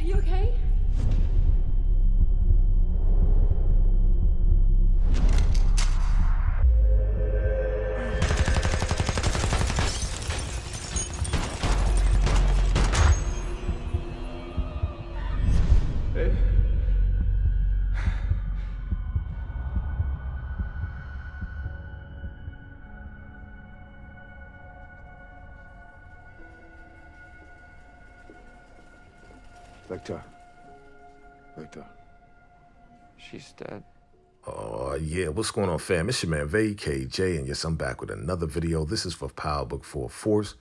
You okay? Victor. She's dead. Oh, yeah. What's going on, fam? It's your man, VACAY-J, and yes, I'm back with another video. This is for Power Book 4 Force,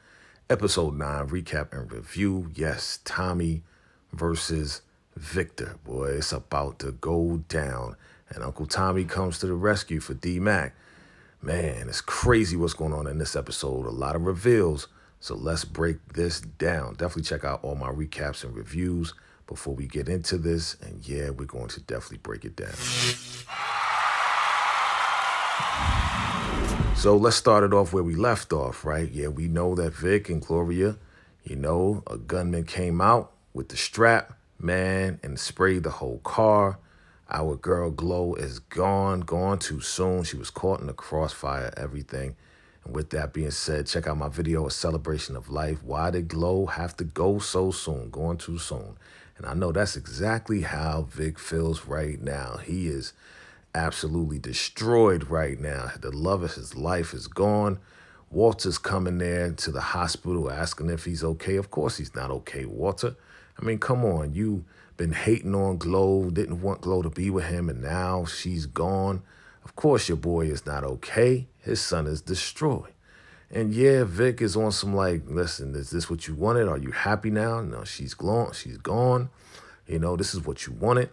Episode 9, recap and review. Yes, Tommy versus Victor. Boy, it's about to go down. And Uncle Tommy comes to the rescue for D-Mac. Man, it's crazy what's going on in this episode. A lot of reveals. So let's break this down. Definitely check out all my recaps and reviews before we get into this. And yeah, we're going to definitely break it down. So let's start it off where we left off, right? Yeah, we know that Vic and Gloria, a gunman came out with the strap, man, and sprayed the whole car. Our girl Glow is gone too soon. She was caught in the crossfire, everything. And with that being said, check out my video, A Celebration of Life. Why did Glow have to go so soon, going too soon? And I know that's exactly how Vic feels right now. He is absolutely destroyed right now. The love of his life is gone. Walter's coming there to the hospital asking if he's okay. Of course he's not okay, Walter. I mean, come on. You been hating on Glow, didn't want Glow to be with him, and now she's gone. Of course your boy is not okay. His son is destroyed. And yeah, Vic is on some like, listen, is this what you wanted? Are you happy now? No, she's gone. She's gone. This is what you wanted.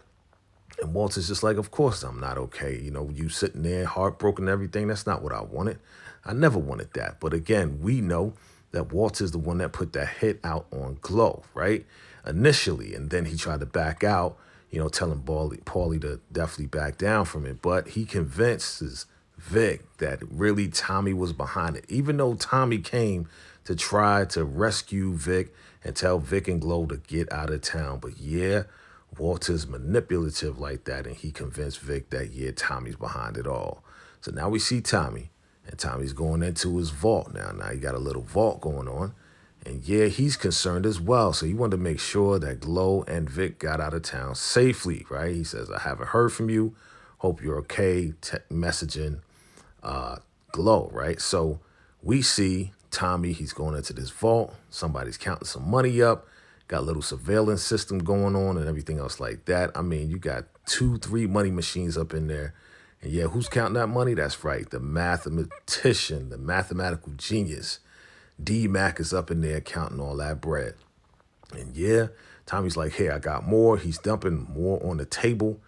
And Walter's just like, of course I'm not okay. You sitting there heartbroken and everything. That's not what I wanted. I never wanted that. But again, we know that Walter's the one that put that hit out on Glow, right? Initially. And then he tried to back out, telling Paulie to definitely back down from it. But he convinces Vic that really Tommy was behind it. Even though Tommy came to try to rescue Vic and tell Vic and Glow to get out of town. But yeah, Walter's manipulative like that, and he convinced Vic that, yeah, Tommy's behind it all. So now we see Tommy, and Tommy's going into his vault now. Now he got a little vault going on, and yeah, he's concerned as well. So he wanted to make sure that Glow and Vic got out of town safely, right? He says, I haven't heard from you. Hope you're okay. Messaging Glow, right? So we see Tommy, he's going into this vault. Somebody's counting some money up. Got a little surveillance system going on and everything else like that. I mean, you got 2-3 money machines up in there. And yeah, who's counting that money? That's right, the mathematician, the mathematical genius. D-Mac is up in there counting all that bread. And yeah, Tommy's like, hey, I got more. He's dumping more on the table.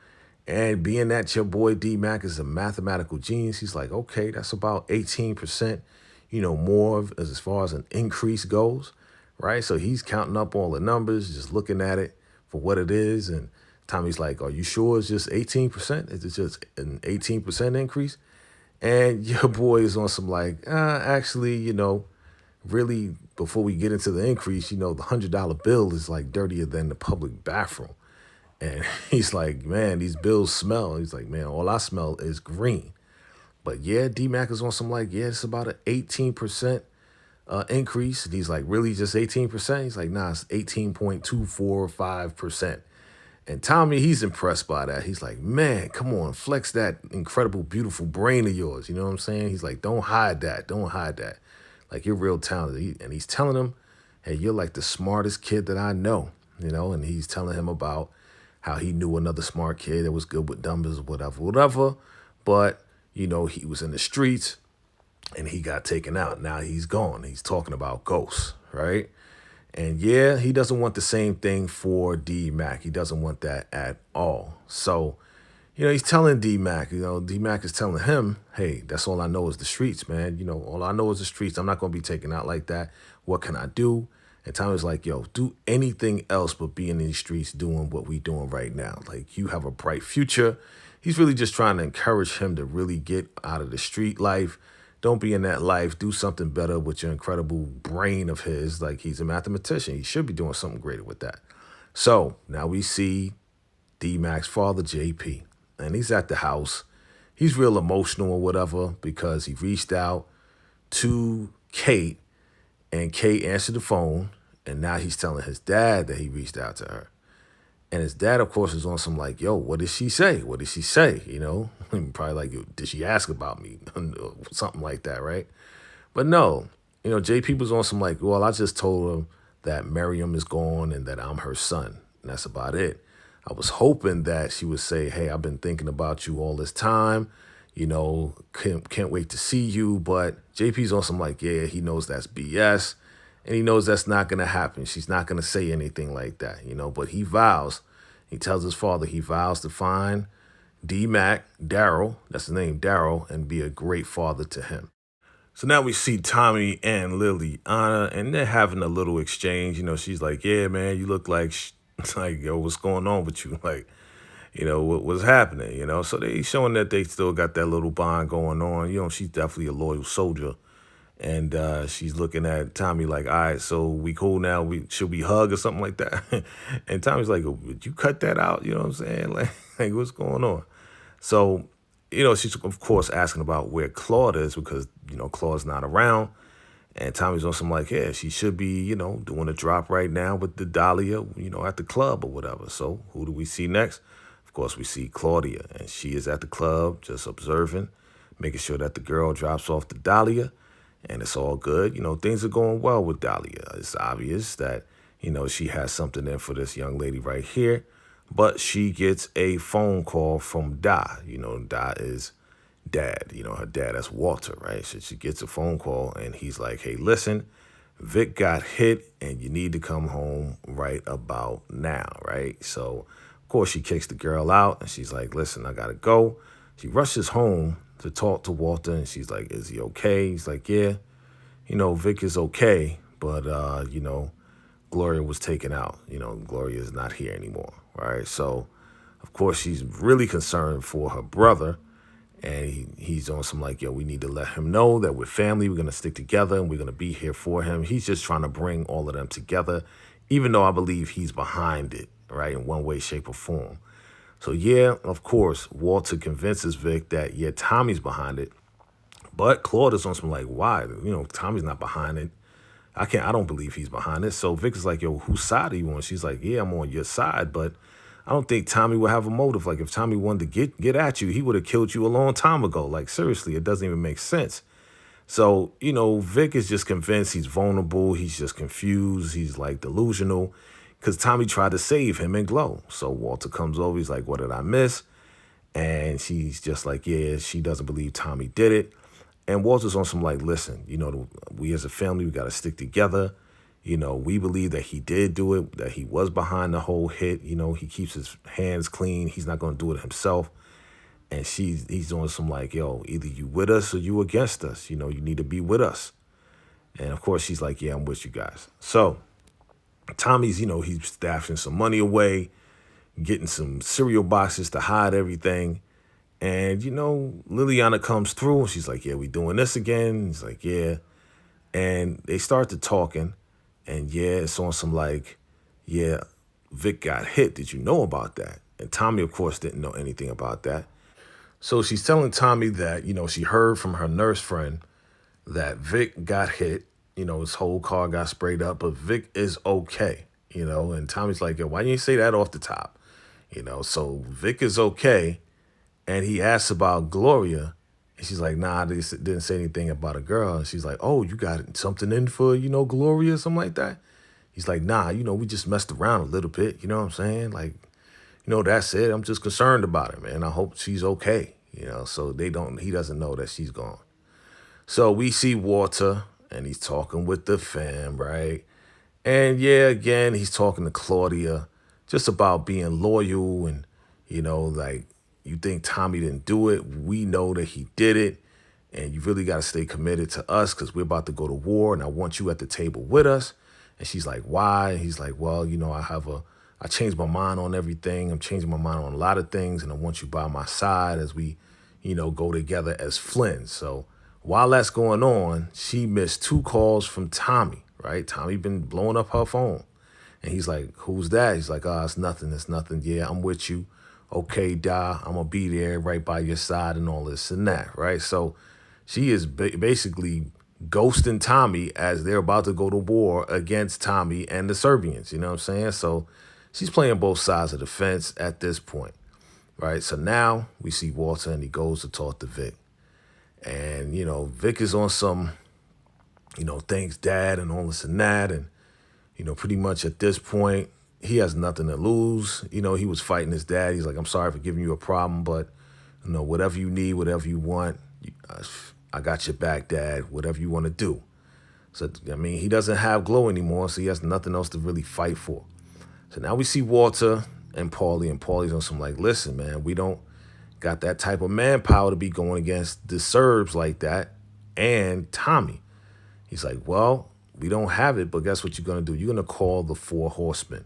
And being that your boy D-Mac is a mathematical genius, he's like, okay, that's about 18%, more as far as an increase goes, right? So he's counting up all the numbers, just looking at it for what it is. And Tommy's like, are you sure it's just 18%? Is it just an 18% increase? And your boy is on some like, actually, really, before we get into the increase, the $100 bill is like dirtier than the public bathroom. And he's like, man, these bills smell. He's like, man, all I smell is green. But yeah, D-Mac is on some like, yeah, it's about an 18% increase. And he's like, really, just 18%? He's like, nah, it's 18.245%. And Tommy, he's impressed by that. He's like, man, come on, flex that incredible, beautiful brain of yours. You know what I'm saying? He's like, don't hide that. Don't hide that. Like, you're real talented. And he's telling him, hey, you're like the smartest kid that I know. And he's telling him about how he knew another smart kid that was good with numbers, whatever. But, he was in the streets and he got taken out. Now he's gone. He's talking about ghosts, right? And yeah, he doesn't want the same thing for D-Mac. He doesn't want that at all. So, he's telling D-Mac, D-Mac is telling him, hey, that's all I know is the streets, man. All I know is the streets. I'm not going to be taken out like that. What can I do? And Tommy's like, yo, do anything else but be in these streets doing what we doing right now. Like, you have a bright future. He's really just trying to encourage him to really get out of the street life. Don't be in that life. Do something better with your incredible brain of his. Like, he's a mathematician. He should be doing something greater with that. So now we see D-Mac's father, JP, and he's at the house. He's real emotional or whatever because he reached out to Kate, and Kate answered the phone, and now he's telling his dad that he reached out to her. And his dad, of course, is on some like, yo, what did she say? What did she say? You know, probably like, did she ask about me? Something like that, right? But no, JP was on some like, well, I just told her that Miriam is gone and that I'm her son. And that's about it. I was hoping that she would say, hey, I've been thinking about you all this time. Can't wait to see you. But JP's on some like, yeah, he knows that's BS. And he knows that's not going to happen. She's not going to say anything like that, But he tells his father he vows to find D-Mac, Daryl, that's his name, Daryl, and be a great father to him. So now we see Tommy and Liliana, and they're having a little exchange. She's like, yeah, man, you look like, like, yo, what's going on with you? Like, what's happening, So they showing that they still got that little bond going on. She's definitely a loyal soldier. And she's looking at Tommy like, all right, so we cool now? Should we hug or something like that? And Tommy's like, would you cut that out? You know what I'm saying? Like what's going on? So, she's, of course, asking about where Claud is because, Claud's not around. And Tommy's on some like, yeah, she should be, doing a drop right now with the Dahlia, at the club or whatever. So who do we see next? Of course, we see Claudia. And she is at the club just observing, making sure that the girl drops off the Dahlia. And it's all good. Things are going well with Dahlia. It's obvious that, she has something in for this young lady right here. But she gets a phone call from Da. Da is dad. Her dad, that's Walter, right? So she gets a phone call and he's like, hey, listen, Vic got hit and you need to come home right about now, right? So, of course, she kicks the girl out and she's like, listen, I got to go. She rushes home to talk to Walter, and she's like, is he okay? He's like, yeah, Vic is okay, but, Gloria was taken out. Gloria is not here anymore, right? So, of course, she's really concerned for her brother, and he's on some like, yo, we need to let him know that we're family, we're going to stick together, and we're going to be here for him. He's just trying to bring all of them together, even though I believe he's behind it, right, in one way, shape, or form. So, yeah, of course, Walter convinces Vic that, yeah, Tommy's behind it. But Claude is on some like, why? Tommy's not behind it. I don't believe he's behind it. So Vic is like, yo, whose side are you on? She's like, yeah, I'm on your side. But I don't think Tommy would have a motive. Like, if Tommy wanted to get at you, he would have killed you a long time ago. Like, seriously, it doesn't even make sense. So, Vic is just convinced he's vulnerable. He's just confused. He's like delusional. Because Tommy tried to save him and Glow. So Walter comes over. He's like, what did I miss? And she's just like, yeah, she doesn't believe Tommy did it. And Walter's on some like, listen, we as a family, we got to stick together. We believe that he did do it, that he was behind the whole hit. He keeps his hands clean. He's not going to do it himself. And he's on some like, yo, either you with us or you against us. You need to be with us. And, of course, she's like, yeah, I'm with you guys. So Tommy's, he's stashing some money away, getting some cereal boxes to hide everything. And, Liliana comes through and she's like, yeah, we doing this again. He's like, yeah. And they start to talking. And, yeah, it's on some like, yeah, Vic got hit. Did you know about that? And Tommy, of course, didn't know anything about that. So she's telling Tommy that, she heard from her nurse friend that Vic got hit. His whole car got sprayed up, but Vic is okay, and Tommy's like, yo, why didn't you say that off the top? So Vic is okay. And he asks about Gloria, and she's like, nah, they didn't say anything about a girl. And she's like, oh, you got something in for, Gloria or something like that? He's like, nah, we just messed around a little bit, you know what I'm saying? Like, that's it. I'm just concerned about her, man. I hope she's okay, so he doesn't know that she's gone. So we see Walter, and he's talking with the fam, right? And yeah, again, he's talking to Claudia just about being loyal and, like, you think Tommy didn't do it. We know that he did it. And you really got to stay committed to us because we're about to go to war and I want you at the table with us. And she's like, why? And he's like, well, I changed my mind on everything. I'm changing my mind on a lot of things. And I want you by my side as we, go together as Flynn. So while that's going on, she missed 2 calls from Tommy, right? Tommy been blowing up her phone. And he's like, who's that? He's like, it's nothing. It's nothing. Yeah, I'm with you. Okay, Da, I'm going to be there right by your side and all this and that, right? So she is basically ghosting Tommy as they're about to go to war against Tommy and the Serbians. You know what I'm saying? So she's playing both sides of the fence at this point, right? So now we see Walter and he goes to talk to Vic. And, Vic is on some, thanks Dad and all this and that. And, pretty much at this point, he has nothing to lose. He was fighting his dad. He's like, I'm sorry for giving you a problem, but, whatever you need, whatever you want, I got your back, Dad, whatever you want to do. So, he doesn't have Glow anymore, so he has nothing else to really fight for. So now we see Walter and Paulie, and Paulie's on some like, listen, man, we don't got that type of manpower to be going against the Serbs like that and Tommy. He's like, well, we don't have it, but guess what you're going to do? You're going to call the 4 horsemen.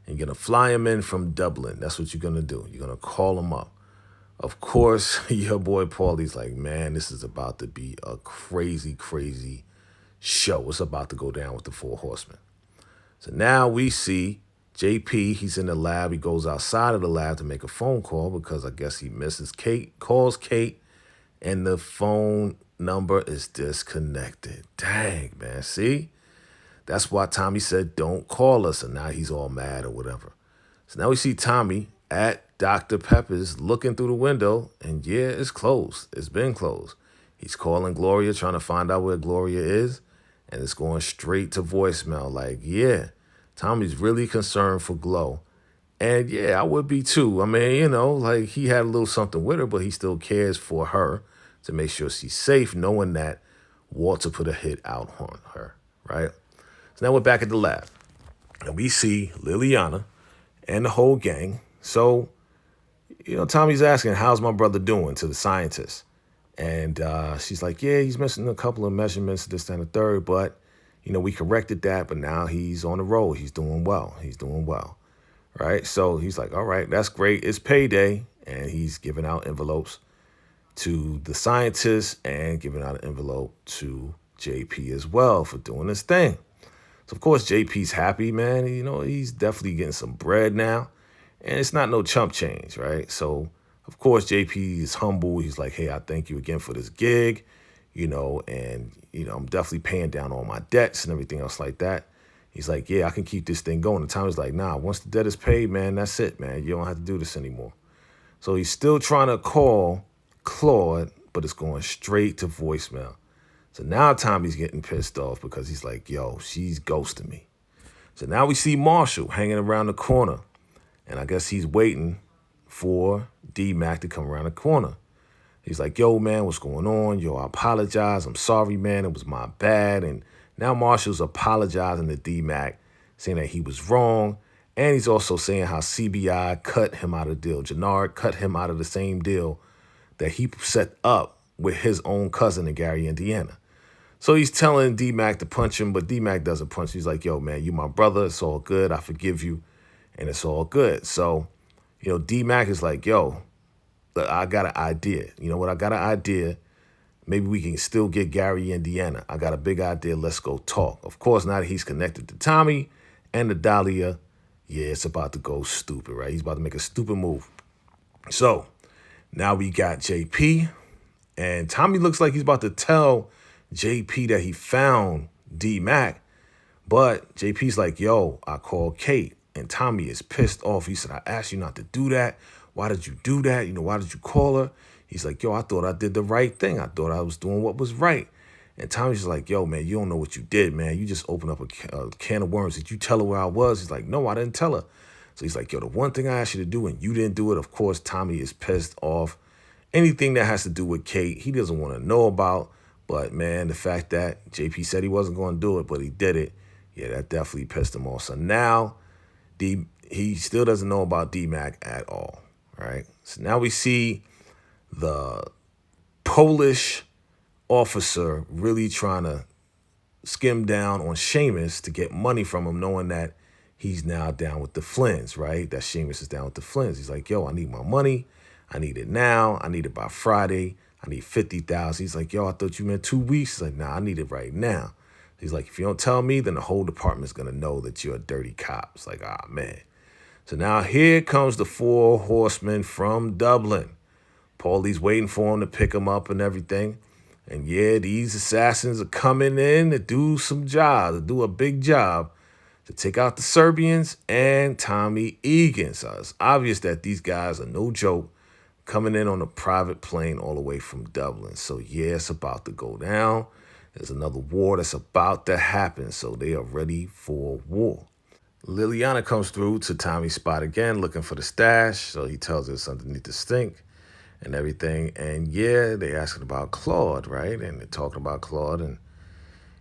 And you're going to fly them in from Dublin. That's what you're going to do. You're going to call them up. Of course, your boy Paulie's like, man, this is about to be a crazy, crazy show. It's about to go down with the 4 horsemen. So now we see JP. He's in the lab. He goes outside of the lab to make a phone call because I guess he misses Kate, calls Kate, and the phone number is disconnected. Dang, man. See? That's why Tommy said, don't call us. And now he's all mad or whatever. So now we see Tommy at Dr. Pepper's looking through the window. And yeah, it's closed. It's been closed. He's calling Gloria, trying to find out where Gloria is. And it's going straight to voicemail. Like, yeah, Tommy's really concerned for Glow. And yeah, I would be too. Like he had a little something with her, but he still cares for her to make sure she's safe, knowing that Walter put a hit out on her, right? So now we're back at the lab, and we see Liliana and the whole gang. So, Tommy's asking, how's my brother doing to the scientist? And she's like, yeah, he's missing a couple of measurements, this, that, and the third, but, we corrected that, but now he's on the road. He's doing well. Right? So he's like, all right, that's great. It's payday, and he's giving out envelopes to the scientists and giving out an envelope to JP as well for doing his thing. So, of course, JP's happy, man. He's definitely getting some bread now. And it's not no chump change, right? So, of course, JP is humble. He's like, hey, I thank you again for this gig, and, I'm definitely paying down all my debts and everything else like that. He's like, yeah, I can keep this thing going. And Tommy's like, nah, once the debt is paid, man, that's it, man. You don't have to do this anymore. So he's still trying to call Claude, but it's going straight to voicemail. So now Tommy's getting pissed off because he's like, yo, she's ghosting me. So now we see Marshall hanging around the corner. And I guess he's waiting for D-Mac to come around the corner. He's like, yo, man, what's going on? Yo, I apologize. I'm sorry, man. It was my bad. And now Marshall's apologizing to D-Mac, saying that he was wrong. And he's also saying how CBI cut him out of the deal. Jannard cut him out of the same deal that he set up with his own cousin in Gary, Indiana. So he's telling D-Mac to punch him, but D-Mac doesn't punch him. He's like, yo, man, you my brother. It's all good. I forgive you. And it's all good. So, D-Mac is like, yo, look, I got an idea. You know what? I got an idea. Maybe we can still get Gary, Indiana. I got a big idea. Let's go talk. Of course, now that he's connected to Tommy and the Dahlia, yeah, it's about to go stupid, right? He's about to make a stupid move. So now we got JP, and Tommy looks like he's about to tell JP that he found D-Mac, but JP's like, yo, I called Kate, and Tommy is pissed off. He said, I asked you not to do that. Why did you do that? Why did you call her? He's like, yo, I thought I did the right thing. I thought I was doing what was right. And Tommy's just like, yo, man, you don't know what you did, man. You just opened up a can of worms. Did you tell her where I was? He's like, no, I didn't tell her. So he's like, yo, the one thing I asked you to do and you didn't do it. Of course, Tommy is pissed off. Anything that has to do with Kate, he doesn't want to know about. But, man, the fact that JP said he wasn't going to do it, but he did it, yeah, that definitely pissed him off. So now he still doesn't know about D-Mac at all, right? So now we see the Polish officer really trying to skim down on Seamus to get money from him, knowing that he's now down with the Flynns, right? That Seamus is down with the Flynns. He's like, yo, I need my money. I need it now. I need it by Friday. I need 50,000. He's like, yo, I thought you meant 2 weeks. He's like, nah, I need it right now. He's like, if you don't tell me, then the whole department's going to know that you're a dirty cop. It's like, ah, man. So now here comes the 4 horsemen from Dublin. Paulie's waiting for him to pick him up and everything. And yeah, these assassins are coming in to do some job, to do a big job, to take out the Serbians and Tommy Egan. So it's obvious that these guys are no joke, coming in on a private plane all the way from Dublin. So yeah, it's about to go down. There's another war that's about to happen. So they are ready for war. Liliana comes through to Tommy's spot again, looking for the stash. So he tells her it's underneath the sink and everything. And yeah, they're asking about Claud, right? And they're talking about Claud. And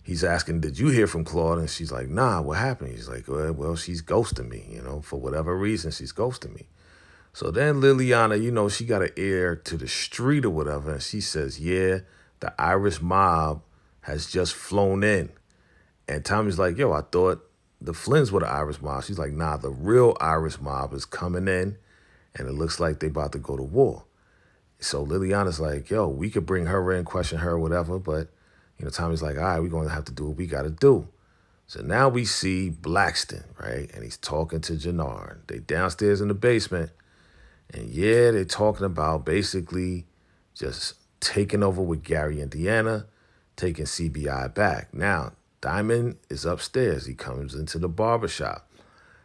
he's asking, did you hear from Claud? And she's like, nah, what happened? He's like, well, she's ghosting me. For whatever reason, she's ghosting me. So then Liliana, she got an ear to the street or whatever. And she says, yeah, the Irish mob has just flown in. And Tommy's like, yo, I thought the Flynn's were the Irish mob. She's like, nah, the real Irish mob is coming in, and it looks like they about to go to war. So Liliana's like, yo, we could bring her in, question her, whatever, but, Tommy's like, all right, we're going to have to do what we got to do. So now we see Blackston, right, and he's talking to Jannard. They downstairs in the basement, and yeah, they're talking about basically just taking over with Gary and Deanna, taking CBI back. Now, Diamond is upstairs. He comes into the barbershop.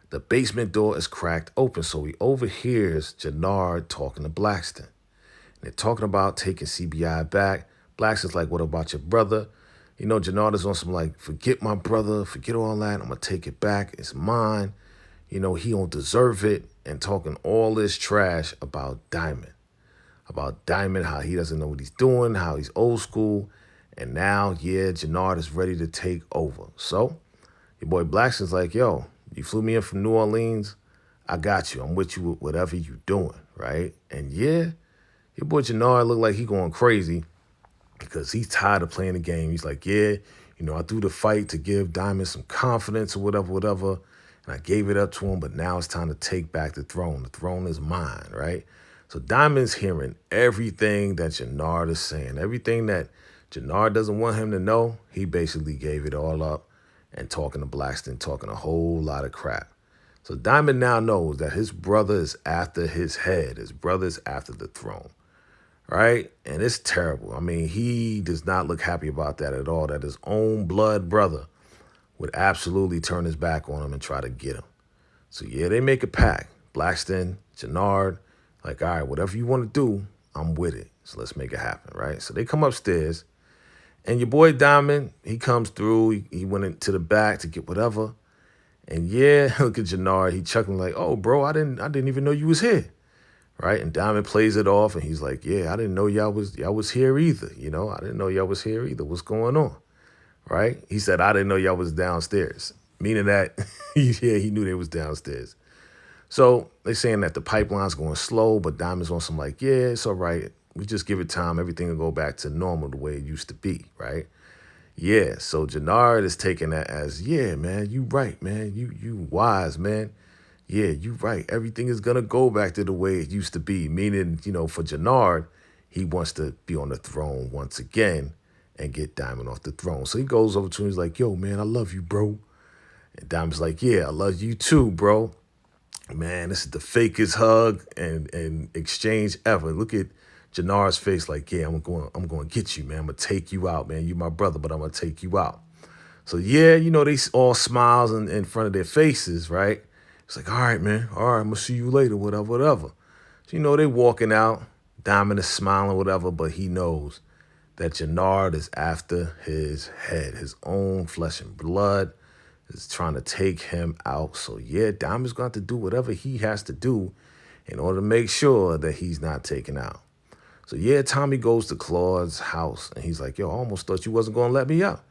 The basement door is cracked open, so he overhears Jannard talking to Blackston. And they're talking about taking CBI back. Blackston's like, what about your brother? Jannard is on some like, forget my brother, forget all that. I'm going to take it back. It's mine. He don't deserve it. And talking all this trash about Diamond. About Diamond, how he doesn't know what he's doing, how he's old school. And now, yeah, Jannard is ready to take over. So your boy Blackston's like, yo, you flew me in from New Orleans. I got you. I'm with you with whatever you doing, right? And yeah, your boy Jannard look like he going crazy because he's tired of playing the game. He's like, yeah, I threw the fight to give Diamond some confidence or whatever. And I gave it up to him, but now it's time to take back the throne. The throne is mine, right? So Diamond's hearing everything that Jannard is saying, everything that Jannard doesn't want him to know. He basically gave it all up and talking to Blackston, talking a whole lot of crap. So Diamond now knows that his brother is after his head. His brother is after the throne, right? And it's terrible. I mean, he does not look happy about that at all, that his own blood brother would absolutely turn his back on him and try to get him. So yeah, they make a pact. Blackston, Jannard, like, all right, whatever you want to do, I'm with it. So let's make it happen, right? So they come upstairs. And your boy Diamond, he comes through. He went into the back to get whatever. And yeah, look at Jannard. He chuckling like, oh, bro, I didn't even know you was here. Right? And Diamond plays it off. And he's like, yeah, I didn't know y'all was here either. I didn't know y'all was here either. What's going on? Right? He said, I didn't know y'all was downstairs. Meaning that, yeah, he knew they was downstairs. So they're saying that the pipeline's going slow, but Diamond's on some like, yeah, it's all right. We just give it time. Everything will go back to normal the way it used to be, right? Yeah, so Jannard is taking that as, yeah, man, you right, man. You wise, man. Yeah, you right. Everything is going to go back to the way it used to be. Meaning, for Jannard, he wants to be on the throne once again and get Diamond off the throne. So he goes over to him. He's like, yo, man, I love you, bro. And Diamond's like, yeah, I love you too, bro. Man, this is the fakest hug and exchange ever. Look at Jannard's face like, yeah, I'm going to get you, man. I'm going to take you out, man. You my brother, but I'm going to take you out. So, yeah, they all smiles in front of their faces, right? It's like, all right, man. All right, I'm going to see you later, whatever. So, they walking out. Diamond is smiling, whatever, but he knows that Jannard is after his head, his own flesh and blood is trying to take him out. So, yeah, Diamond's going to have to do whatever he has to do in order to make sure that he's not taken out. So, yeah, Tommy goes to Claude's house, and he's like, yo, I almost thought you wasn't going to let me up.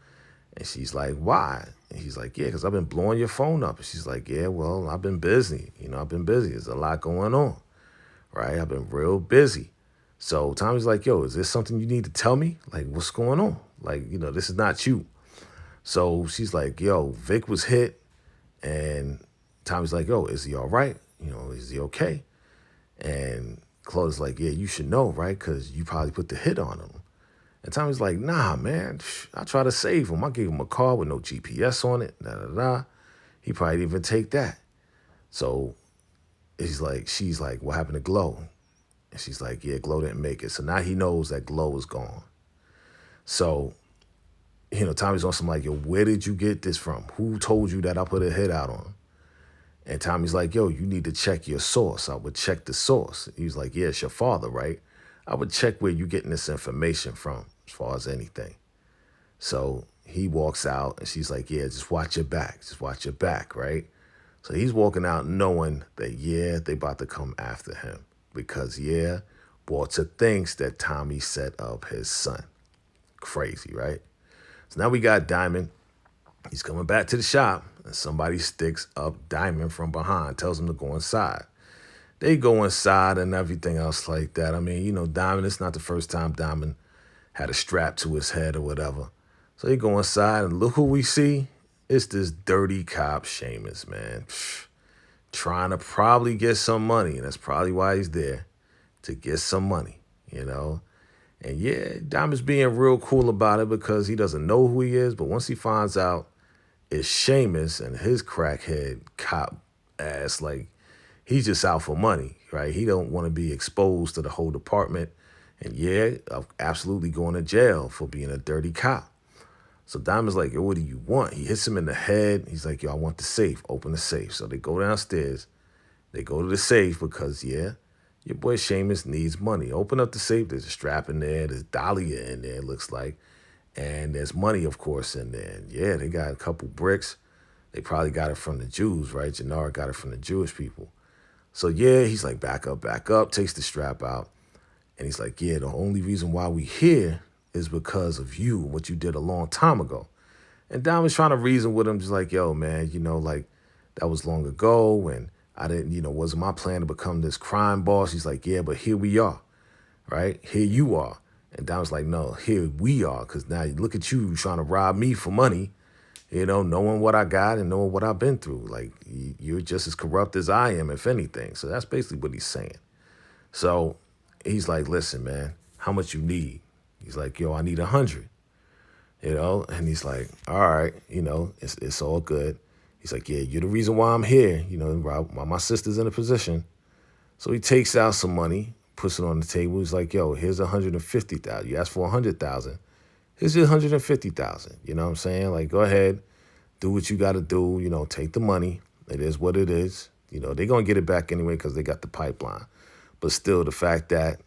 And she's like, why? And he's like, yeah, because I've been blowing your phone up. And she's like, yeah, well, I've been busy. I've been busy. There's a lot going on, right? I've been real busy. So Tommy's like, yo, is this something you need to tell me? Like, what's going on? Like, this is not you. So she's like, yo, Vic was hit. And Tommy's like, yo, is he all right? Is he okay? And Claude is like, yeah, you should know, right? Because you probably put the hit on him. And Tommy's like, nah, man, I try to save him. I gave him a car with no GPS on it, da-da-da. He probably didn't even take that. So she's like, what happened to Glow? And she's like, yeah, Glow didn't make it. So now he knows that Glow is gone. So, Tommy's on some like, yo, where did you get this from? Who told you that I put a hit out on him? And Tommy's like, yo, you need to check your source. I would check the source. He was like, yeah, it's your father, right? I would check where you're getting this information from as far as anything. So he walks out and she's like, yeah, just watch your back. Just watch your back, right? So he's walking out knowing that, yeah, they about to come after him because, yeah, Walter thinks that Tommy set up his son. Crazy, right? So now we got Diamond. He's coming back to the shop and somebody sticks up Diamond from behind, tells him to go inside. They go inside and everything else like that. I mean, Diamond, it's not the first time Diamond had a strap to his head or whatever. So they go inside and look who we see. It's this dirty cop, Seamus, man. Trying to probably get some money. And that's probably why he's there, to get some money, And yeah, Diamond's being real cool about it because he doesn't know who he is. But once he finds out it's Seamus and his crackhead cop ass, like, he's just out for money, right? He don't want to be exposed to the whole department. And yeah, absolutely going to jail for being a dirty cop. So Diamond's like, yo, what do you want? He hits him in the head. He's like, yo, I want the safe. Open the safe. So they go downstairs. They go to the safe because, yeah, your boy Seamus needs money. Open up the safe. There's a strap in there. There's Dahlia in there, it looks like. And there's money, of course, in there. And yeah, they got a couple bricks. They probably got it from the Jews, right? Gennard got it from the Jewish people. So yeah, he's like, back up, takes the strap out. And he's like, yeah, the only reason why we here is because of you, what you did a long time ago. And Diamond's trying to reason with him, just like, yo, man, like, that was long ago, and I didn't, wasn't my plan to become this crime boss. He's like, yeah, but here we are, right? Here you are. And Diamond's like, no, here we are, because now you look at you trying to rob me for money, knowing what I got and knowing what I've been through. Like, you're just as corrupt as I am, if anything. So that's basically what he's saying. So he's like, listen, man, how much you need? He's like, yo, I need 100, and he's like, all right, it's all good. He's like, yeah, you're the reason why I'm here, why my sister's in a position. So he takes out some money, puts it on the table. He's like, yo, here's 150,000. You asked for 100,000. Here's your 150,000. You know what I'm saying? Like, go ahead, do what you got to do, take the money. It is what it is. They're going to get it back anyway because they got the pipeline. But still, the fact that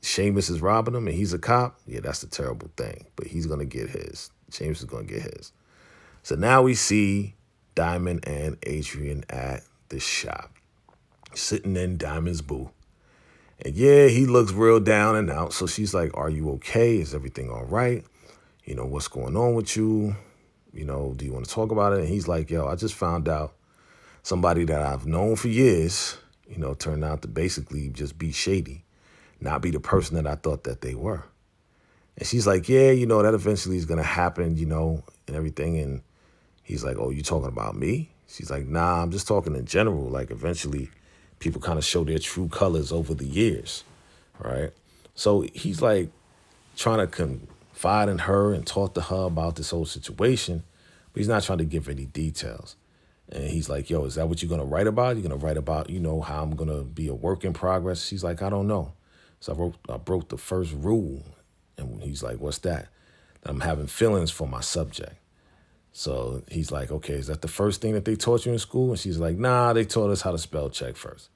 Seamus is robbing him and he's a cop, yeah, that's a terrible thing. But he's going to get his. Seamus is going to get his. So now we see Diamond and Adrian at the shop, sitting in Diamond's booth. And yeah, he looks real down and out. So she's like, are you okay? Is everything all right? What's going on with you? Do you want to talk about it? And he's like, yo, I just found out somebody that I've known for years, turned out to basically just be shady, not be the person that I thought that they were. And she's like, yeah, that eventually is going to happen, and everything. And he's like, oh, you talking about me? She's like, nah, I'm just talking in general. Like, eventually people kind of show their true colors over the years, right? So he's like trying to confide in her and talk to her about this whole situation, but he's not trying to give any details. And he's like, yo, is that what you're going to write about? You're going to write about, how I'm going to be a work in progress? She's like, I don't know. So I broke the first rule. And he's like, what's that? I'm having feelings for my subject. So he's like, okay, is that the first thing that they taught you in school? And she's like, nah, they taught us how to spell check first.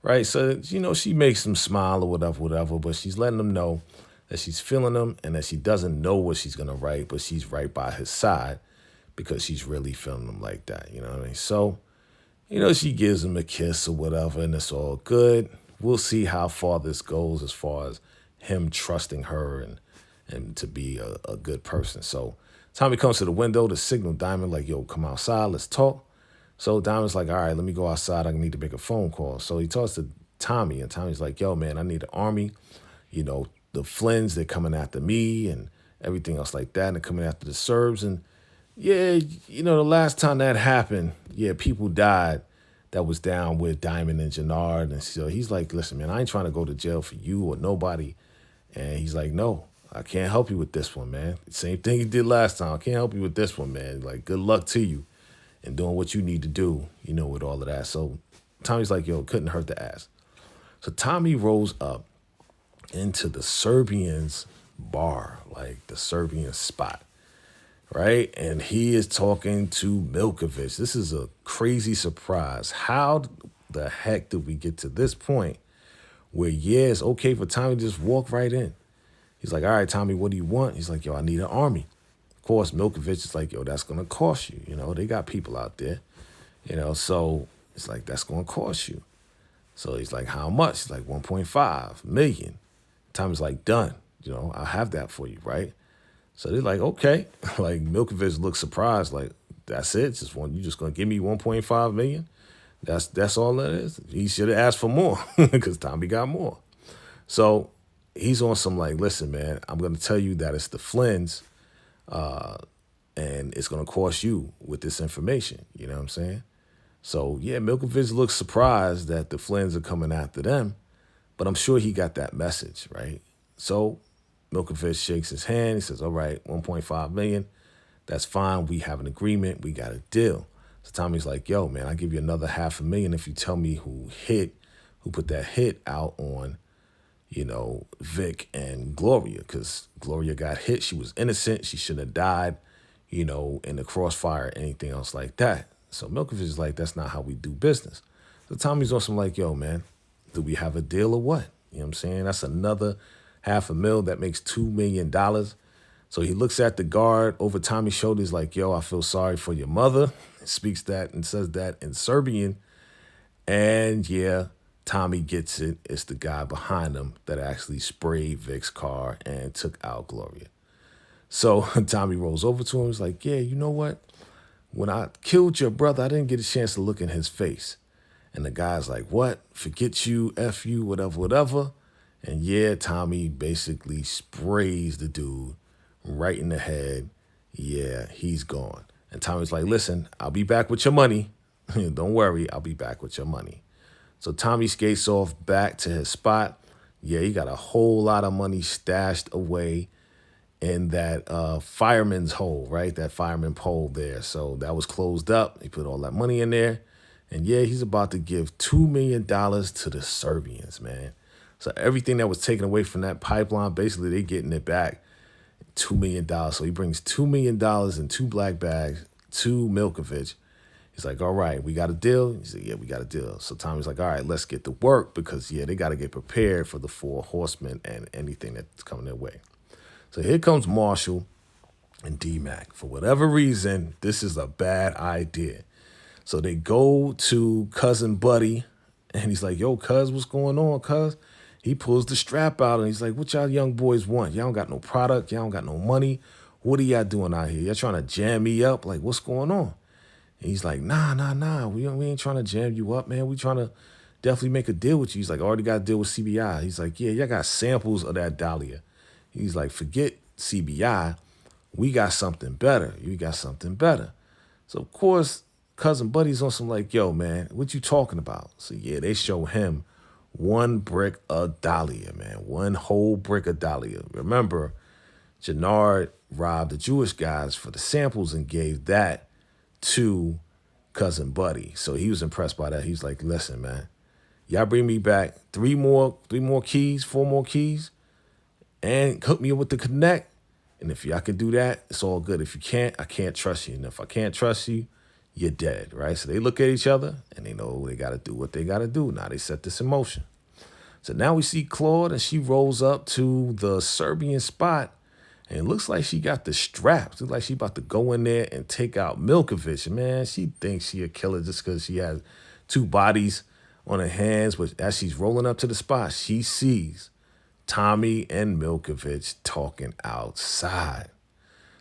Right? So, she makes him smile or whatever, but she's letting him know that she's feeling him and that she doesn't know what she's going to write, but she's right by his side because she's really feeling him like that. You know what I mean? So, she gives him a kiss or whatever, and it's all good. We'll see how far this goes as far as him trusting her and to be a good person. So Tommy comes to the window to signal Diamond like, yo, come outside, let's talk. So Diamond's like, all right, let me go outside. I need to make a phone call. So he talks to Tommy, and Tommy's like, yo, man, I need an army. The Flynns, they're coming after me and everything else like that, and they're coming after the Serbs. And yeah, the last time that happened, yeah, people died that was down with Diamond and Gennard. And so he's like, listen, man, I ain't trying to go to jail for you or nobody. And he's like, no, I can't help you with this one, man. Same thing you did last time. I can't help you with this one, man. Like, good luck to you and doing what you need to do, with all of that. So Tommy's like, yo, couldn't hurt to ask. So Tommy rolls up into the Serbians bar, like the Serbian spot, right? And he is talking to Milkovich. This is a crazy surprise. How the heck did we get to this point where, it's okay for Tommy to just walk right in? He's like, all right, Tommy, what do you want? He's like, yo, I need an army. Of course, Milkovich is like, yo, that's going to cost you. They got people out there, so it's like, that's going to cost you. So he's like, how much? He's like, 1.5 million. Tommy's like, done. I'll have that for you, right? So they're like, okay. Like, Milkovich looks surprised, like, that's it? You just going to give me 1.5 million? That's all that is? He should have asked for more because Tommy got more. So he's on some like, listen, man, I'm going to tell you that it's the Flynn's, and it's going to cost you with this information. You know what I'm saying? So, Milkovich looks surprised that the Flynn's are coming after them, but I'm sure he got that message, right? So Milkovich shakes his hand. He says, all right, 1.5 million. That's fine. We have an agreement. We got a deal. So Tommy's like, yo, man, I'll give you another $500,000 if you tell me who put that hit out on, Vic and Gloria, because Gloria got hit. She was innocent. She shouldn't have died, in the crossfire or anything else like that. So Milkovich is like, that's not how we do business. So Tommy's on some like, yo, man, do we have a deal or what? You know what I'm saying? That's another $500,000. That makes $2 million. So he looks at the guard over Tommy's shoulder. He's like, yo, I feel sorry for your mother. Speaks that and says that in Serbian. And Tommy gets it. It's the guy behind him that actually sprayed Vic's car and took out Gloria. So Tommy rolls over to him. He's like, you know what? When I killed your brother, I didn't get a chance to look in his face. And the guy's like, what? Forget you, F you, whatever. And Tommy basically sprays the dude right in the head. He's gone. And Tommy's like, listen, I'll be back with your money. Don't worry, I'll be back with your money. So Tommy skates off back to his spot. He got a whole lot of money stashed away in that fireman's hole, right? That fireman pole there. So that was closed up. He put all that money in there. And he's about to give $2 million to the Serbians, man. So everything that was taken away from that pipeline, basically they getting it back, $2 million. So he brings $2 million in 2 black bags to Milkovich. He's like, all right, we got a deal? He said, we got a deal. So Tommy's like, all right, let's get to work because, they got to get prepared for the 4 horsemen and anything that's coming their way. So here comes Marshall and D-Mac. For whatever reason, this is a bad idea. So they go to Cousin Buddy, and he's like, yo, cuz, what's going on, cuz? He pulls the strap out, and he's like, what y'all young boys want? Y'all don't got no product. Y'all don't got no money. What are y'all doing out here? Y'all trying to jam me up? Like, what's going on? And he's like, nah. We ain't trying to jam you up, man. We trying to definitely make a deal with you. He's like, already got a deal with CBI. He's like, y'all got samples of that Dahlia. He's like, forget CBI. We got something better. You got something better. So, of course, Cousin Buddy's on some like, yo, man, what you talking about? So, they show him 1 brick of Dahlia, man. 1 whole brick of Dahlia. Remember, Jannard robbed the Jewish guys for the samples and gave that to Cousin Buddy. So he was impressed by that. He's like, listen, man, y'all bring me back 3 more keys, 4 more keys, and hook me up with the connect. And if y'all can do that, it's all good. If you can't, I can't trust you. And if I can't trust you, you're dead, right? So they look at each other and they know they got to do what they got to do. Now they set this in motion. So now we see Claud, and she rolls up to the Serbian spot, and it looks like she got the straps. Looks like she about to go in there and take out Milkovich. Man, she thinks she a killer just because she has 2 bodies on her hands. But as she's rolling up to the spot, she sees Tommy and Milkovich talking outside.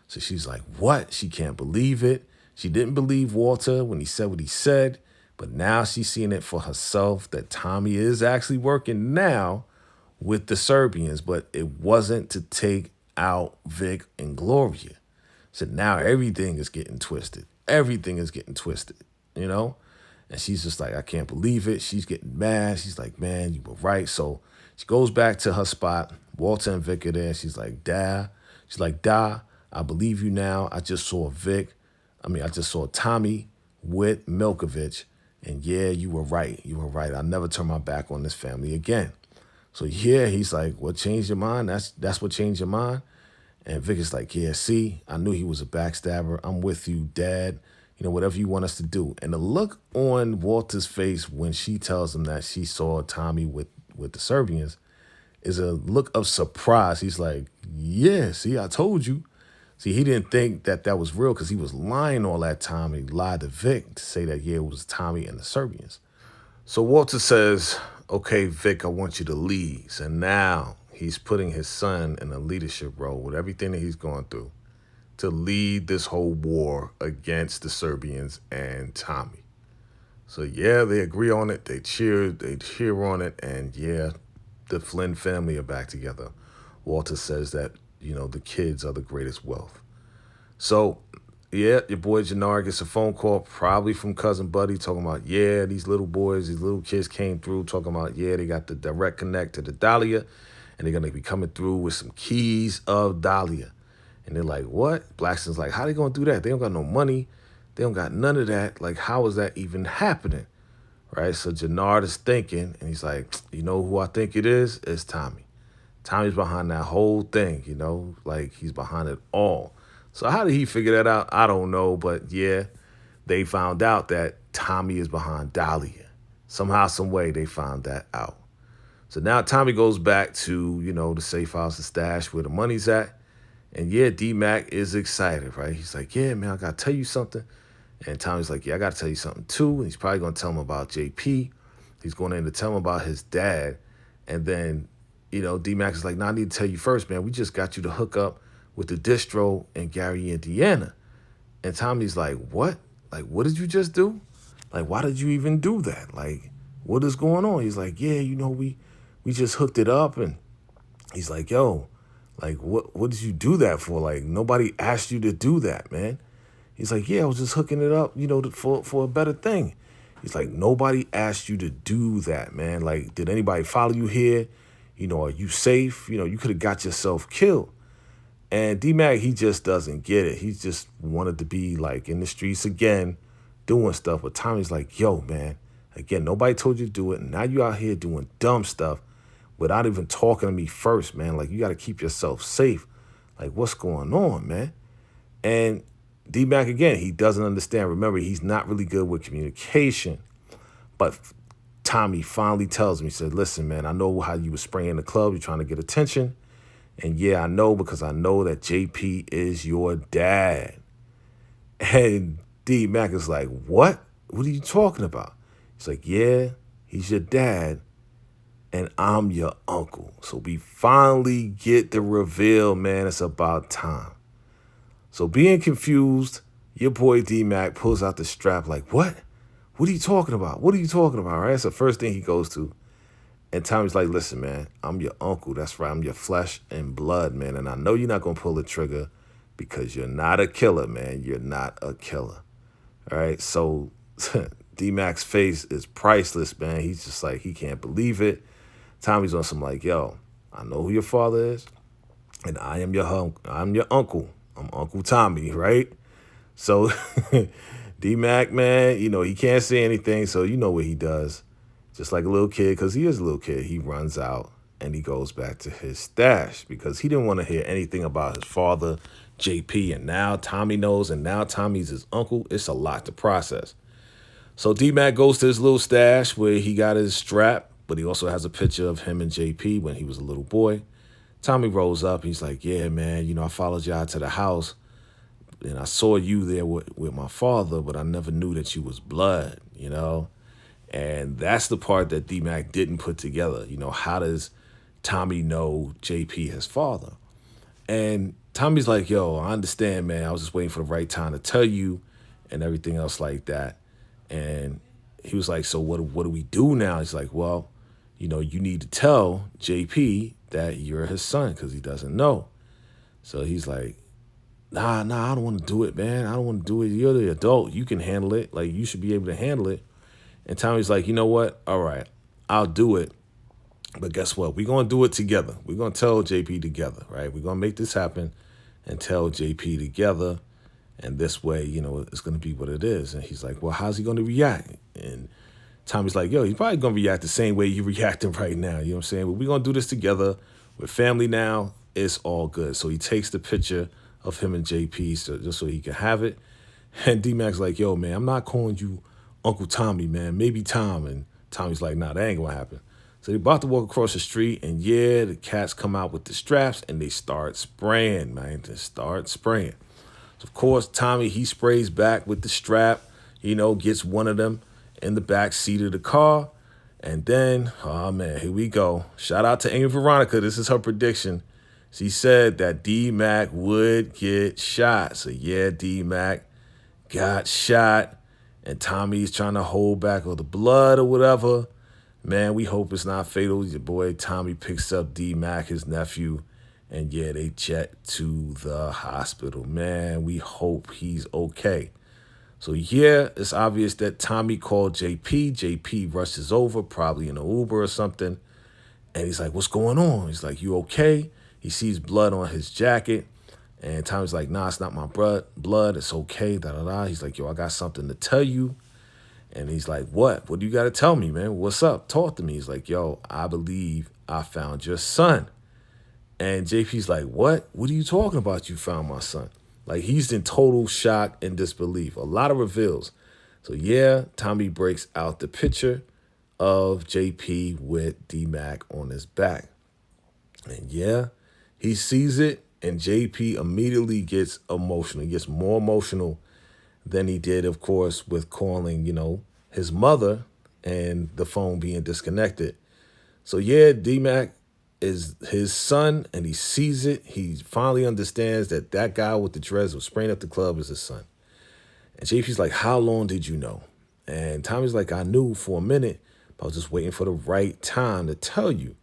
So she's like, what? She can't believe it. She didn't believe Walter when he said what he said, but now she's seeing it for herself that Tommy is actually working now with the Serbians, but it wasn't to take out Vic and Gloria. So now everything is getting twisted. Everything is getting twisted, And she's just like, I can't believe it. She's getting mad. She's like, man, you were right. So she goes back to her spot. Walter and Vic are there. She's like, Dad. She's like, Da, I believe you now. I just saw I just saw Tommy with Milkovich. And yeah, you were right. You were right. I'll never turn my back on this family again. So yeah, he's like, what changed your mind? That's what changed your mind? And Vic is like, yeah, see, I knew he was a backstabber. I'm with you, Dad. Whatever you want us to do. And the look on Walter's face when she tells him that she saw Tommy with the Serbians is a look of surprise. He's like, yeah, see, I told you. See, he didn't think that was real because he was lying all that time. He lied to Vic to say that, yeah, it was Tommy and the Serbians. So Walter says, okay, Vic, I want you to lead. So now he's putting his son in a leadership role with everything that he's going through to lead this whole war against the Serbians and Tommy. So yeah, they agree on it. They cheer on it. And yeah, the Flynn family are back together. Walter says that, the kids are the greatest wealth. So yeah, your boy Jannard gets a phone call, probably from Cousin Buddy, talking about, yeah, these little kids came through, talking about, yeah, they got the direct connect to the Dahlia, and they're going to be coming through with some keys of Dahlia. And they're like, what? Blackson's like, how they going to do that? They don't got no money. They don't got none of that. Like, how is that even happening? Right? So Jannard is thinking, and he's like, you know who I think it is? It's Tommy. Tommy's behind that whole thing, like he's behind it all. So how did he figure that out? I don't know. But yeah, they found out that Tommy is behind Dahlia. Somehow, some way, they found that out. So now Tommy goes back to, the safe house, the stash where the money's at. And yeah, D-Mac is excited, right? He's like, yeah, man, I got to tell you something. And Tommy's like, yeah, I got to tell you something too. And he's probably going to tell him about JP. He's going in to tell him about his dad. And then, D-Mac is like, no, I need to tell you first, man. We just got you to hook up with the distro in Gary, Indiana. And Tommy's like, what? Like, what did you just do? Like, why did you even do that? Like, what is going on? He's like, yeah, we just hooked it up. And he's like, yo, like, what did you do that for? Like, nobody asked you to do that, man. He's like, yeah, I was just hooking it up, for a better thing. He's like, nobody asked you to do that, man. Like, did anybody follow you here? Are you safe? You could have got yourself killed. And D-Mac, he just doesn't get it. He just wanted to be, like, in the streets again, doing stuff. But Tommy's like, yo, man, again, nobody told you to do it. And now you out here doing dumb stuff without even talking to me first, man. Like, you got to keep yourself safe. Like, what's going on, man? And D-Mac, again, he doesn't understand. Remember, he's not really good with communication. But Tommy finally tells me, he said, listen, man, I know how you were spraying the club. You're trying to get attention. And yeah, I know because I know that JP is your dad. And D-Mac is like, what? What are you talking about? He's like, yeah, he's your dad. And I'm your uncle. So we finally get the reveal, man. It's about time. So being confused, your boy D-Mac pulls out the strap like, what? What are you talking about? What are you talking about? Right? That's the first thing he goes to. And Tommy's like, listen, man, I'm your uncle. That's right. I'm your flesh and blood, man. And I know you're not going to pull the trigger because you're not a killer, man. You're not a killer. All right? So D-Mac's face is priceless, man. He's just like, he can't believe it. Tommy's on some like, yo, I know who your father is, and I'm your uncle. I'm Uncle Tommy, right? So D-Mac, man, he can't say anything, so you know what he does. Just like a little kid, because he is a little kid, he runs out and he goes back to his stash because he didn't want to hear anything about his father, JP, and now Tommy knows, and now Tommy's his uncle. It's a lot to process. So D-Mac goes to his little stash where he got his strap, but he also has a picture of him and JP when he was a little boy. Tommy rolls up. He's like, yeah, man, I followed y'all to the house, and I saw you there with my father, but I never knew that you was blood, And that's the part that D-Mac didn't put together. How does Tommy know JP, his father? And Tommy's like, yo, I understand, man. I was just waiting for the right time to tell you and everything else like that. And he was like, so what do we do now? He's like, well, you need to tell JP that you're his son because he doesn't know. So he's like, nah, I don't want to do it, man. I don't want to do it. You're the adult. You can handle it. Like, you should be able to handle it. And Tommy's like, you know what? All right, I'll do it. But guess what? We're going to do it together. We're going to tell JP together, right? We're going to make this happen and tell JP together. And this way, it's going to be what it is. And he's like, well, how's he going to react? And Tommy's like, yo, he's probably going to react the same way you're reacting right now. You know what I'm saying? But we're going to do this together. We're family now. It's all good. So he takes the picture of him and JP just so he can have it. And D-Mac's like, yo, man, I'm not calling you Uncle Tommy, man. Maybe Tom. And Tommy's like, nah, that ain't going to happen. So they're about to walk across the street, and yeah, the cats come out with the straps, and they start spraying, man. They start spraying. So, of course, Tommy, he sprays back with the strap, gets one of them in the back seat of the car. And then, oh, man, here we go. Shout out to Amy Veronica. This is her prediction. She said that D-Mac would get shot. So, yeah, D-Mac got shot, and Tommy's trying to hold back all the blood or whatever. Man, we hope it's not fatal. Your boy Tommy picks up D-Mac, his nephew, and yeah, they jet to the hospital. Man, we hope he's okay. So yeah, it's obvious that Tommy called JP. JP rushes over, probably in an Uber or something. And he's like, what's going on? He's like, you okay? He sees blood on his jacket. And Tommy's like, nah, it's not my blood. It's okay, da-da-da. He's like, yo, I got something to tell you. And he's like, what? What do you got to tell me, man? What's up? Talk to me. He's like, yo, I believe I found your son. And JP's like, what? What are you talking about? You found my son? Like, he's in total shock and disbelief. A lot of reveals. So, yeah, Tommy breaks out the picture of JP with D-Mac on his back. And, yeah, he sees it, and JP immediately gets emotional. He gets more emotional than he did, of course, with calling, his mother and the phone being disconnected. So, yeah, D-Mac is his son, and he sees it. He finally understands that that guy with the dreads was spraying up the club is his son. And JP's like, how long did you know? And Tommy's like, I knew for a minute, but I was just waiting for the right time to tell you.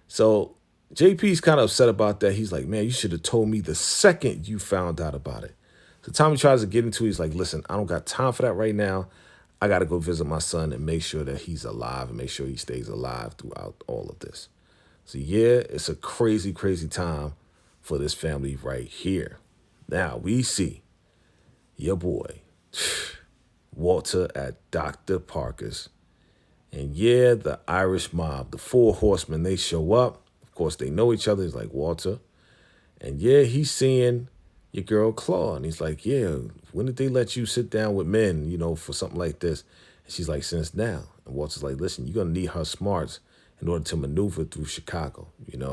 So JP's kind of upset about that. He's like, man, you should have told me the second you found out about it. So Tommy tries to get into it. He's like, listen, I don't got time for that right now. I got to go visit my son and make sure that he's alive and make sure he stays alive throughout all of this. So, yeah, it's a crazy, crazy time for this family right here. Now, we see your boy, Walter, at Dr. Parker's. And, yeah, the Irish mob, the four horsemen, they show up. Of course, they know each other. He's like, Walter. And, yeah, he's seeing your girl Claud. And he's like, yeah, when did they let you sit down with men, for something like this? And she's like, since now. And Walter's like, listen, you're going to need her smarts in order to maneuver through Chicago,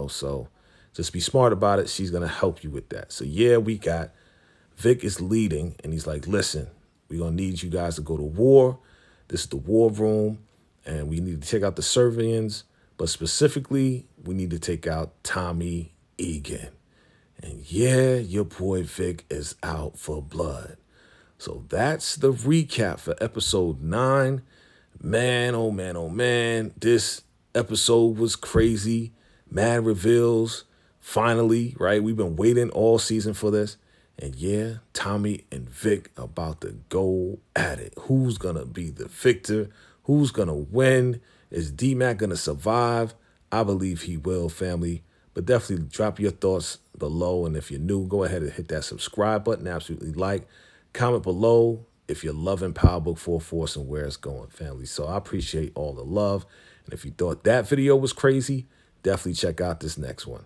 so just be smart about it. She's going to help you with that. So, yeah, we got Vic is leading, and he's like, listen, we're going to need you guys to go to war. This is the war room, and we need to take out the Servians, but specifically, we need to take out Tommy Egan. And, yeah, your boy Vic is out for blood. So that's the recap for episode 9. Man, oh, man, oh, man, this episode was crazy. Mad reveals. Finally, right? We've been waiting all season for this. And yeah, Tommy and Vic about to go at it. Who's going to be the victor? Who's going to win? Is D-Mac going to survive? I believe he will, family. But definitely drop your thoughts below. And if you're new, go ahead and hit that subscribe button. Absolutely like. Comment below if you're loving Power Book 4 Force and where it's going, family. So I appreciate all the love. And if you thought that video was crazy, definitely check out this next one.